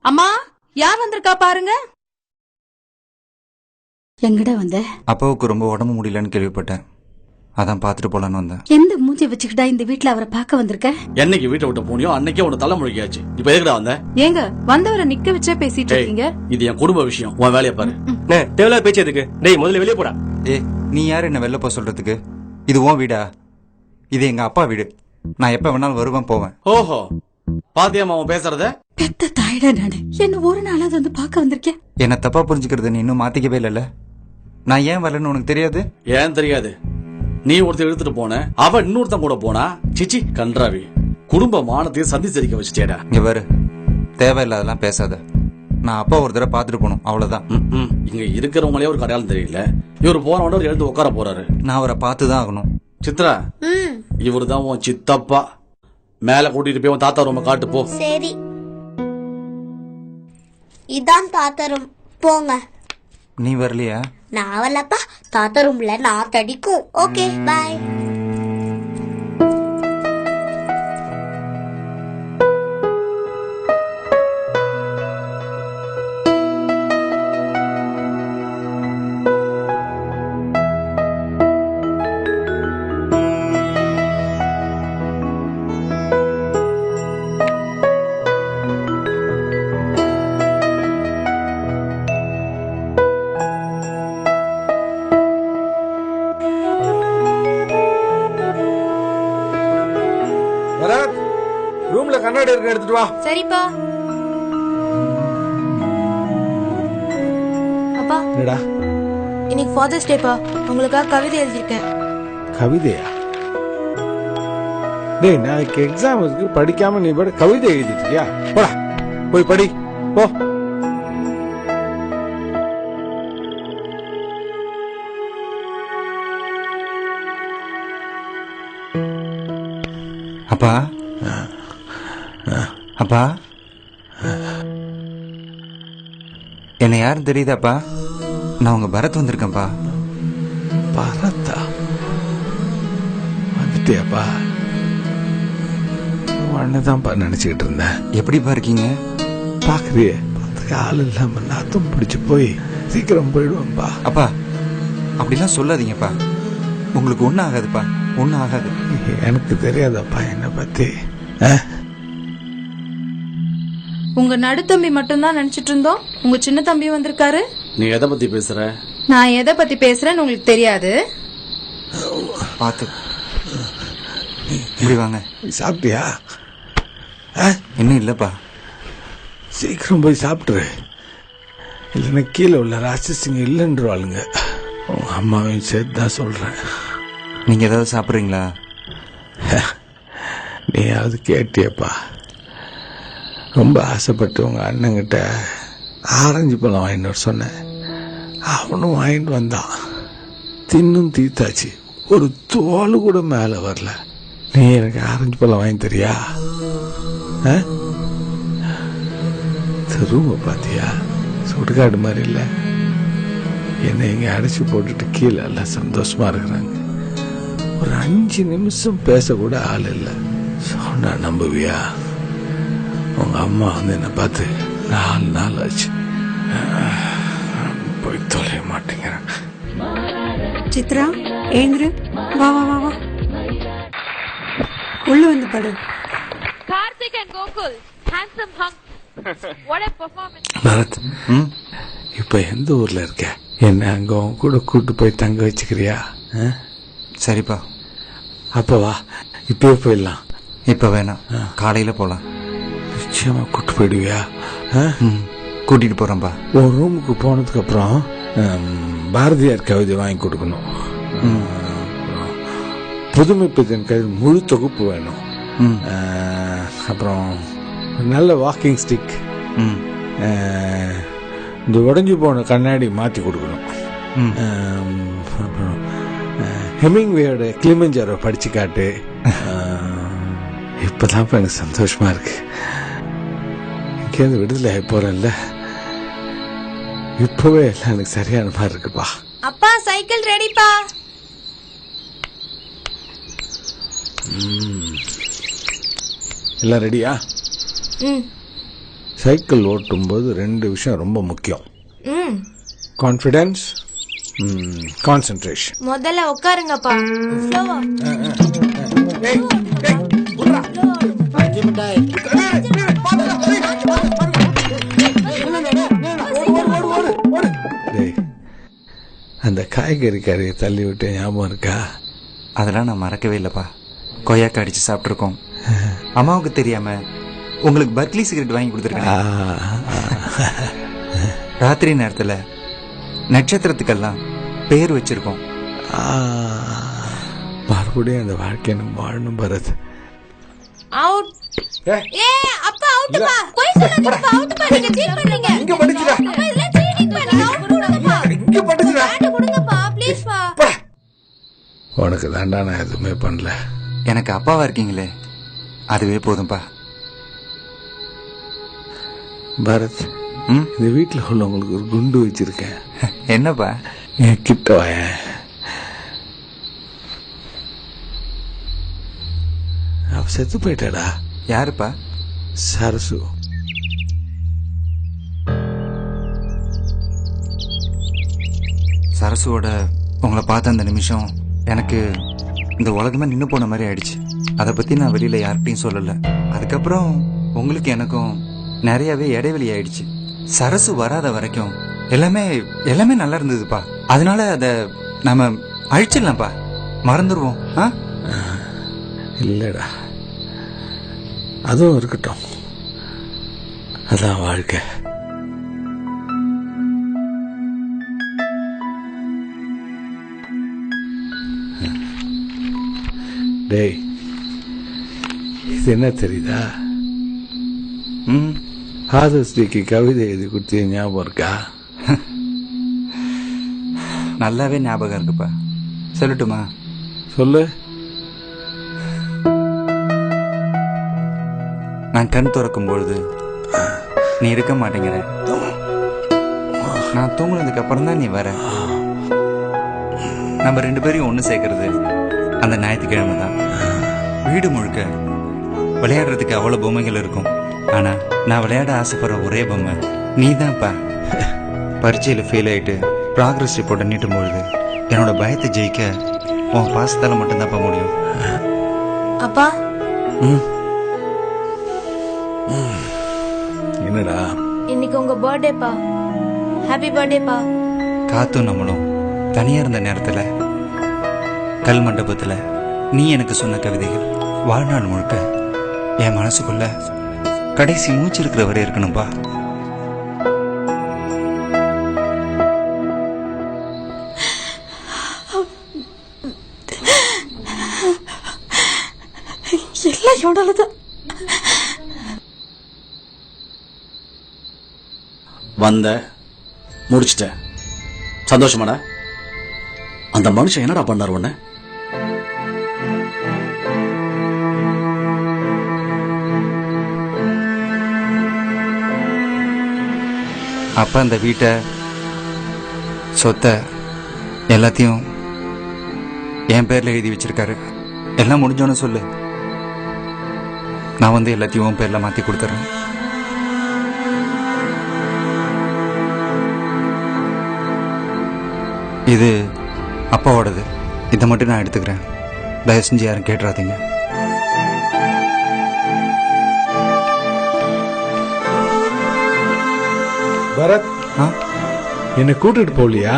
அம்மா, யார் வந்திருக்கா பாருங்க. எங்கடா வந்த? அப்பாவுக்கு ரொம்ப உடம்பு முடியலன்னு கேள்விப்பட்டேன். அதான் பாத்துட்டு போலான்னு வந்தேன். எந்த மூஞ்சி வச்சுக்கிட்டா இந்த வீட்டுல அவரை பார்க்க வந்திருக்க? என்னைக்கு வீட்டை விட்டு போனியோ அன்னைக்கே உன தலைமுறைக்காச்சு. இப்ப எதுக்குடா வந்த? ஏங்க வந்தவரை நிக்க வச்சே பேசிட்டு இருக்கீங்க. இது என் குடும்ப விஷயம். உன் வேலையை பாரு. தேவையில்லாத பேச்சு எதுக்கு? டேய் முதல்ல வெளியே போடா. நீ யாரு என்ன வெளில போக சொல்றதுக்கு? இது உன் வீடா? இது எங்க அப்பா வீடு. நான் எப்ப வேணாலும் வருவேன் போவேன். ஓஹோ, பாத்தியாமா அவன் பேசுறத? பெத்த தாயிடா நானு. என்ன ஒரு நாளாவது வந்து பார்க்க வந்திருக்கேன். என்ன தப்பா புரிஞ்சுக்கிறது நீ இன்னும் மாத்திக்கவே இல்ல. நான் ஏன் வரலன்னு உனக்கு தெரியாது? ஏன் தெரியாது? நீ ஒருத்தர் எடுத்துட்டு போன, அவன் இன்னொருத்தன் கூட போனா. சிச்சி கன்றாவி, குடும்ப மானத்தையும் சந்தி சரிக்க வச்சுட்டேடா. இங்க பாரு, தேவையில்லாதெல்லாம் பேசாத. நான் அப்பா ஒரு தடவை பாத்துட்டு போகணும், அவ்வளவுதான். இங்க இருக்கிறவங்களே ஒரு அடையாளம் தெரியல. இவர் போன உடனே எழுந்து உட்கார போறாரு. நான் அவரை பார்த்துதான் ஆகணும். சித்ரா, இவருதான் உன் சித்தப்பா. மேல கூட்டிட்டு போய் உன் தாத்தா ரூம காட்டு போ. சரி, இதான் தாத்தா ரூம், போங்க. நீ வரலையா? நான் வரலப்பா, தாத்தா ரூம்ல நான் தடிக்கும். Okay bye. ரூம்ல கண்ணாடி இருக்க எடுத்துட்டு வா. சரிப்பா. அப்பா, என்னடா? இன்னைக்கு ஃபாதர்ஸ் டேப்பா. உங்களுக்காக கவிதை எழுதியிருக்கேன். கவிதையா? டேய், நாளைக்கு எக்ஸாம் இருக்கு, படிக்காம நீ பாட்டு கவிதை எழுதிட்டு இருக்கியா? போடா, போய் படி போ. அப்பா, அப்பா, என்ன யாரும் தெரியுதாப்பா? நான் உங்க பரத் வந்திருக்கேன்ப்பா. பரத்தா? வந்துட்டியாப்பா? அண்ணதான்ப்பா நினைச்சுக்கிட்டு இருந்தேன். எப்படிப்பா இருக்கீங்க? பாக்குறியே, பத்துக்கு ஆள் இல்லாம நாத்தம் பிடிச்சு போய் சீக்கிரம் போயிடுவேன்பா. அப்பா, அப்படிலாம் சொல்லாதீங்கப்பா. உங்களுக்கு ஒன்னும் ஆகாதுப்பா, ஒன்னும் ஆகாது. எனக்கு தெரியாதப்பா என்ன பத்தி. உங்க நடுத்தம்பி மட்டும்தான் நினைச்சிட்டு இருந்தோம். உங்க சின்ன தம்பி வந்திருக்காரு. நீ எதை பத்தி பேசுற? நான் எதை பத்தி பேசுறேன்னு உங்களுக்கு தெரியாது. பாத்து இப்படி வாங்க. சாப்பிட்டியா? இன்னும் இல்லப்பா. சீக்கிரம் போய் சாப்பிட்டுரு, இல்லைன்னா கீழே உள்ள ராட்சசிங்க இல்லைன்றவாளுங்க. உங்க அம்மாவையும் சேர்த்து தான் சொல்றேன். நீங்க ஏதாவது சாப்பிடுறீங்களா? நீயாவது கேட்டியப்பா? ரொம்ப ஆசைப்பட்டு உங்க அண்ணங்கிட்ட ஆரஞ்சு பழம் வாங்கிட்டு வர சொன்னேன். அவனும் வாங்கிட்டு வந்தான். தின்னும் தீத்தாச்சு, ஒரு தோல் கூட மேல வரல. நீ எனக்கு ஆரஞ்சு பழம் வாங்கி தரியா? ரூம பாத்தியா? சுடுகாடு மாதிரி இல்ல? என்னை இங்க அடைச்சு போட்டுட்டு கீழே எல்லாம் சந்தோஷமா இருக்கிறாங்க. ஒரு 5 நிமிஷம் பேசக்கூட ஆள் இல்லை. சொன்னா நம்புவியா? உங்க அம்மா வந்து என்ன பார்த்து 4 நாள் ஆச்சு. போய் தொலைய மாட்டேங்கிறேன். சித்ரா, எழுந்துரு. வா வா வா வா, உள்ள வந்து படு. Karthik and Gokul, handsome hunk. What a performance. Bharat, இப்ப எந்த ஊர்ல இருக்க? என்ன அங்க உன் கூட கூட்டு போய் தங்க வச்சுக்கிறியா? சரிப்பா. அப்ப வா, இப்பவே போயிடலாம். இப்ப வேணாம், காலையில போலாம். நிச்சயமா கூட்டு போயிடுவியா? கூட்டிட்டு போறேன்பா. உன் ரூமுக்கு போனதுக்கு அப்புறம் பாரதியார் கவிதை வாங்கி கொடுக்கணும். புதுமை பித்தன் கவிதை முழு தொகுப்பு வேணும். அப்புறம் நல்ல வாக்கிங் ஸ்டிக், இந்த உடைஞ்சு போன கண்ணாடி மாத்தி கொடுக்கணும். அப்புறம் ஹெமிங்வேயோட கிளிமஞ்சாரோ படிச்சு காட்டு. இப்பதான் எனக்கு சந்தோஷமா இருக்கு. இங்கேருந்து விடுதலை ஆகி போறேன்ல, இப்பவே எல்லாம் எனக்கு சரியான மாதிரி இருக்குப்பா. அப்பா, சைக்கிள் ரெடிப்பா. எல்லாம் ரெடியா? சைக்கிள் ஓட்டும்போது 2 விஷயம் ரொம்ப முக்கியம். ம் கான்ஃபிடன்ஸ், கான்சென்ட்ரேஷன். முதல்ல உட்காருங்கப்பா. ஸ்லோவா. டேய், அந்த காய்கறி கறியை தள்ளி விட்டு ஞாபகம் இருக்கா? அதெல்லாம் நான் மறக்கவே இல்லைப்பா. கொய்யாக்கா அடிச்சு சாப்பிட்ருக்கோம். அம்மாவுக்கு தெரியாம உங்களுக்கு பர்க்லி சிகரெட் வாங்கி கொடுத்துருக்கேன். ராத்திரி நேரத்துல நட்சத்திரத்துக்கெல்லாம் பேர் வச்சிருக்கோம். மறுபடியும் அந்த வாழ்க்கையை நம்ம வாழணும் பரத். அவுட். ஏ அப்பா அவுட்ப்பா. போய் சொல்லாதீங்கப்பா. அவுட்ப்பா. நீங்க சீட் பண்றீங்க. இங்க படிச்சுடா. அப்பா இதெல்லாம் சீட்டிங் பண்ணி அவுட் கொடுங்கப்பா. இங்க படிச்சுடா. பேட் கொடுங்கப்பா ப்ளீஸ் பா. உனக்கு தாண்டா நான் எதுவுமே பண்ணல. எனக்கு அப்பாவா இருக்கீங்களே, அதுவே போதும்பா. பரத், இந்த வீட்டில் உள்ளவங்களுக்கு ஒரு குண்டு வச்சிருக்கேன். என்னப்பா? என் கிட்ட வாயேன். அவ செத்து போயிட்டாடா. யாருப்பா? சரசு. சரசுவோட உங்களை பார்த்த அந்த நிமிஷம் எனக்கு இந்த உலகமே நின்று போன மாதிரி ஆயிடுச்சு. அதை பத்தி நான் வெளியில யார்கிட்டையும் சொல்லல. அதுக்கப்புறம் உங்களுக்கு எனக்கும் நிறையவே இடைவெளி ஆயிடுச்சு. சரசு வராத வரைக்கும் எல்லாமே நல்லா இருந்ததுப்பா. அதனால அதை நாம அழிச்சிடலாம்ப்பா, மறந்துடுவோம். இல்லடா, அதுவும் இருக்கட்டும். அதான் வாழ்க்கை. டேய், இது என்ன தெரியுதா? ஆதஸ்ரீக்கு கவிதை எழுதி கொடுத்து ஞாபகம் இருக்கா? நல்லாவே ஞாபகம் இருக்குப்பா. சொல்லட்டுமா? சொல்லு. நான் கண் திறக்கும் பொழுது நீ இருக்க மாட்டேங்கிற. நான் தூங்குனதுக்கு அப்புறம் தான் நீ வர. நம்ம 2 பேரையும் ஒன்று சேர்க்கறது அந்த ஞாயிற்றுக்கிழமை தான். வீடு முழுக்க விளையாடுறதுக்கு அவ்வளோ பொம்மைகள் இருக்கும். ஆனா நான் விளையாட ஆசைப்படுற ஒரே பொம்மை நீ தான்ப்பா. பரீட்சையில் ஃபெயில் ஆயிட்டு ப்ராக்ரஸ் ரிப்போர்ட்டை நீட்டும் பொழுது என்னோட பயத்தை ஜெயிக்க உன் பாசத்தால மட்டும்தான்ப்பா முடியும். அப்பா என்னடா? இன்னைக்கு உங்க பர்த்டேப்பா. ஹாப்பி பர்த்டேப்பா. காத்தும் நம்மளும் தனியா இருந்த நேரத்துல கல் மண்டபத்துல நீ எனக்கு சொன்ன கவிதைகள் வாழ்நாள் முழுக்க என் மனசுக்குள்ள கடைசி மூச்சு இருக்கிற வரை இருக்கணும்பா. எல்லாம் இவனாலதான். வந்த முடிச்சிட்ட. சந்தோஷமாடா? அந்த மனுஷன் என்னடா பண்ணார் உன்ன? அப்பா அந்த வீட்டை சொத்தை எல்லாத்தையும் என் பேர்ல எழுதி வச்சிருக்காரு. எல்லாம் முடிஞ்சோன்னு சொல்லு, நான் வந்து எல்லாத்தையும் உன் பேர்ல மாத்தி கொடுத்துறேன். இது அப்பாவோடது. இதை மட்டும் நான் எடுத்துக்கிறேன். தயவு செஞ்சு யாரும் கேட்டுறாதீங்க. பரத், என்னை கூட்டிட்டு போலியா?